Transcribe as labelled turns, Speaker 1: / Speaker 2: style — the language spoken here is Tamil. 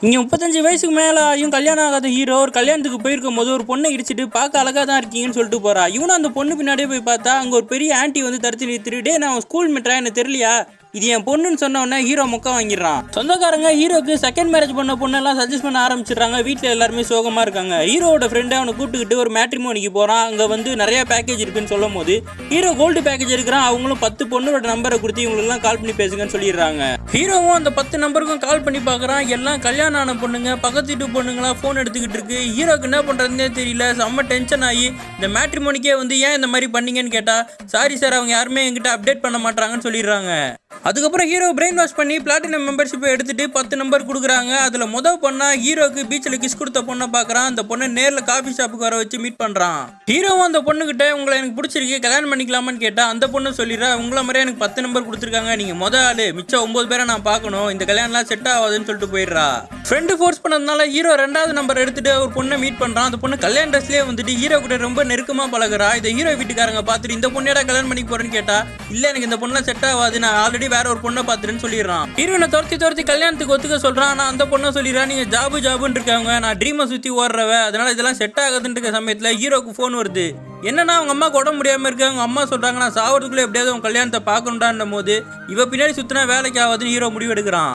Speaker 1: இங்கே 35 வயசுக்கு மேலே ஆகியும் கல்யாணம் ஆகாத ஹீரோ ஒரு கல்யாணத்துக்கு போயிருக்கும் போது ஒரு பொண்ணை இடிச்சிட்டு பார்க்க அழகாக தான் இருக்கீங்கன்னு சொல்லிட்டு போறா. இவனும் அந்த பொண்ணு பின்னாடியே போய் பார்த்தா அங்கே ஒரு பெரிய ஆன்ட்டி வந்து தடுத்து நிறுத்திட்டு, நான் ஸ்கூல் மெட்ரா எனக்கு தெரியலையா, இது என் பொண்ணுன்னு சொன்ன உடனே ஹீரோ முக்க வாங்கிடுறான். சொந்தக்காரங்க ஹீரோக்கு செகண்ட் மேரேஜ் பண்ண பொண்ணெல்லாம் சஜஸ்ட் பண்ண ஆரம்பிச்சிடுறாங்க. வீட்டில் எல்லாருமே சோகமா இருக்காங்க. ஹீரோட ஃப்ரெண்டு அவனை கூப்பிட்டுக்கிட்டு ஒரு மேட்ரிமோனிக்கு போறான். அங்கே வந்து நிறைய பேக்கேஜ் இருக்குன்னு சொல்லும் போது ஹீரோ கோல்டு பேக்கேஜ் இருக்கிறான். அவங்களும் 10 பொண்ணோட நம்பரை கொடுத்து இவங்களுக்குலாம் கால் பண்ணி பேசுங்கன்னு சொல்லிடுறாங்க. ஹீரோவும் அந்த 10 நம்பருக்கும் கால் பண்ணி பார்க்குறான். எல்லாம் கல்யாணம் ஆன பொண்ணுங்க, பக்கத்து வீட்டு பொண்ணுங்களாம் ஃபோன் எடுத்துக்கிட்டு இருக்கு. ஹீரோக்கு என்ன பண்ணுறதுனே தெரியல. செம்ம டென்ஷன் ஆகி இந்த மேட்ரிமோனிக்கே வந்து ஏன் இந்த மாதிரி பண்ணீங்கன்னு கேட்டா, சாரி சார் அவங்க யாருமே என்கிட்ட அப்டேட் பண்ண மாட்டாங்கன்னு சொல்லிடுறாங்க. அதுக்கப்புறம் ஹீரோ பிரெயின் வாஷ் பண்ணி பிளாட்டினம் மெம்பர்ஷிப்பை எடுத்துட்டு 10 நம்பர் கொடுக்குறாங்க. அதில் மொதல் பொண்ணா ஹீரோக்கு பீச்சில் கிஸ் கொடுத்த பொண்ணை பார்க்குறான். அந்த பொண்ணை நேரில் காஃபி ஷாப்புக்கு வர வச்சு மீட் பண்ணுறான். ஹீரோவும் அந்த பொண்ணுகிட்ட உங்களை எனக்கு பிடிச்சிருக்கு கல்யாணம் பண்ணிக்கலாமான்னு கேட்டால் அந்த பொண்ணு சொல்லிடுறா, உங்களை மாதிரியே எனக்கு 10 நம்பர் கொடுத்துருக்காங்க, நீங்கள் மொதல் ஆள், மிச்சம் 9 பேரை நான் பார்க்கணும், இந்த கல்யாணம்லாம் செட் ஆகாதுன்னு சொல்லிட்டு போயிடுறா. ஃப்ரெண்டு ஃபோர்ஸ் பண்ணதுனால ஹீரோ 2வது நம்பர் எடுத்துட்டு ஒரு பொண்ணை மீட் பண்ணுறான். அந்த பொண்ணு கல்யாண ட்ரெஸ்லேயே வந்துட்டு ஹீரோ கிட்ட ரொம்ப நெருக்கமாக பழகுறா. இதை ஹீரோ வீட்டுக்காரங்க பார்த்துட்டு இந்த பொண்ணேடா கல்யாணம் பண்ணிக்க போறேன்னு கேட்டா, இல்லை எனக்கு இந்த பொண்ணெலாம் செட் ஆகாது, நான் ஆல்ரெடி வேற ஒரு பொண்ணை பார்த்துட்டு சொல்லிடுறான். ஹீரோனை துரத்தி கல்யாணத்துக்கு ஒத்துக்க சொல்றான். ஆனா அந்த பொண்ணை சொல்லிடுறான், நீங்க ஜாபுன்னு இருக்காங்க, நான் ட்ரீமை சுத்தி ஓடுறவ, அதனால இதெல்லாம் செட் ஆகுதுன்னு இருக்க சமயத்துல ஹீரோக்கு போன் வருது. என்னன்னா அவங்க அம்மாவுக்கு உடம்பு முடியாம இருக்கு. அவங்க அம்மா சொல்றாங்க, நான் சாவறதுக்குள்ள எப்படியாவது உங்க கல்யாணத்தை பார்க்கணும்டான்னும் போது இவ பின்னாடி சுத்தினா வேலைக்கு ஆகாதுன்னு ஹீரோ முடிவெடுக்கிறான்.